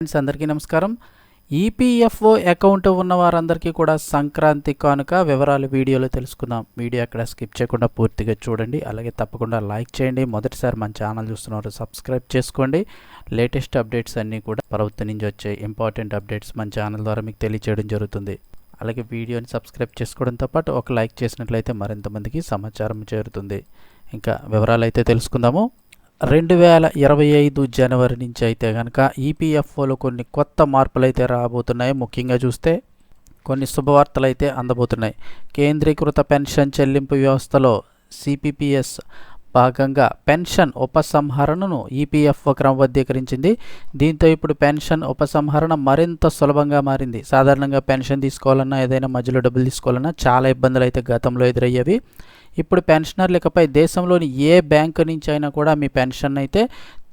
Friends అందరికీ నమస్కారం. EPFO account ఉన్న వారందరికీ కూడా సంక్రాంతి కానుక వివరాలు వీడియోలో తెలుసుకుందాం. వీడియో అక్కడ స్కిప్ చేయకుండా పూర్తిగా చూడండి. అలాగే తప్పకుండా లైక్ చేయండి. మొదటిసారి మన ఛానల్ చూస్తున్నారు సబ్స్క్రైబ్ చేసుకోండి. లేటెస్ట్ అప్డేట్స్ అన్నీ కూడా ప్రభుత్వం నుంచి వచ్చే ఇంపార్టెంట్ అప్డేట్స్ మన ఛానల్ ద్వారా మీకు తెలియజేయడం జరుగుతుంది. అలాగే వీడియోని సబ్స్క్రైబ్ చేసుకోవడంతో పాటు ఒక లైక్ చేసినట్లయితే మరింత మందికి సమాచారం చేరుతుంది. ఇంకా వివరాలు అయితే తెలుసుకుందాము. 2025 జనవరి నుంచి అయితే కనుక ఈపీఎఫ్ఓలో కొన్ని కొత్త మార్పులు అయితే రాబోతున్నాయి. ముఖ్యంగా చూస్తే కొన్ని శుభవార్తలు అయితే అందబోతున్నాయి. కేంద్రీకృత పెన్షన్ చెల్లింపు వ్యవస్థలో సిపిపిఎస్ భాగంగా పెన్షన్ ఉపసంహరణను ఈపీఎఫ్ఓ క్రమబద్ధీకరించింది. దీంతో ఇప్పుడు పెన్షన్ ఉపసంహరణ మరింత సులభంగా మారింది. సాధారణంగా పెన్షన్ తీసుకోవాలన్నా ఏదైనా మధ్యలో డబ్బులు తీసుకోవాలన్నా చాలా ఇబ్బందులు అయితే గతంలో ఎదురయ్యేవి. ఇప్పుడు పెన్షనర్లు ఇకపై దేశంలోని ఏ బ్యాంకు నుంచి అయినా కూడా మీ పెన్షన్ అయితే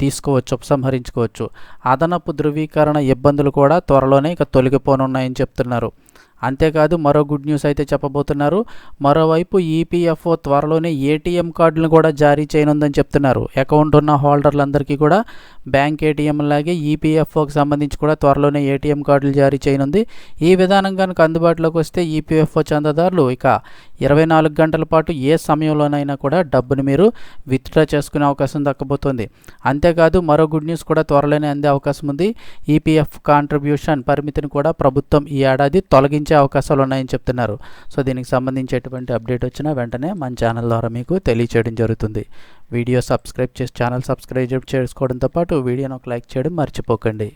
తీసుకోవచ్చు, ఉపసంహరించుకోవచ్చు. అదనపు ధృవీకరణ ఇబ్బందులు కూడా త్వరలోనే ఇక తొలగిపోనున్నాయని చెప్తున్నారు. అంతేకాదు మరో గుడ్ న్యూస్ అయితే చెప్పబోతున్నారు. మరోవైపు ఈపీఎఫ్ఓ త్వరలోనే ఏటీఎం కార్డులను కూడా జారీ చేయనుందని చెప్తున్నారు. అకౌంట్ ఉన్న హోల్డర్లందరికీ కూడా బ్యాంక్ ఏటీఎం లాగే ఈపీఎఫ్ఓకి సంబంధించి కూడా త్వరలోనే ఏటీఎం కార్డులు జారీ చేయనుంది. ఈ విధానం కనుక అందుబాటులోకి వస్తే ఈపీఎఫ్ఓ చందాదారులు ఇక 24 గంటల పాటు ఏ సమయంలోనైనా కూడా డబ్బును మీరు విత్డ్రా చేసుకునే అవకాశం దక్కబోతోంది. అంతేకాదు మరో గుడ్ న్యూస్ కూడా త్వరలోనే అందే అవకాశం ఉంది. ఈపీఎఫ్ కాంట్రిబ్యూషన్ పరిమితిని కూడా ప్రభుత్వం ఈ ఏడాది తొలగించే అవకాశాలు ఉన్నాయని చెప్తున్నారు. సో దీనికి సంబంధించి ఎటువంటి అప్డేట్ వచ్చినా వెంటనే మన ఛానల్ ద్వారా మీకు తెలియచేయడం జరుగుతుంది. వీడియో సబ్స్క్రైబ్ చేసి ఛానల్ సబ్స్క్రైబ్ చేసుకోవడంతో పాటు వీడియోని ఒక లైక్ చేయడం మర్చిపోకండి.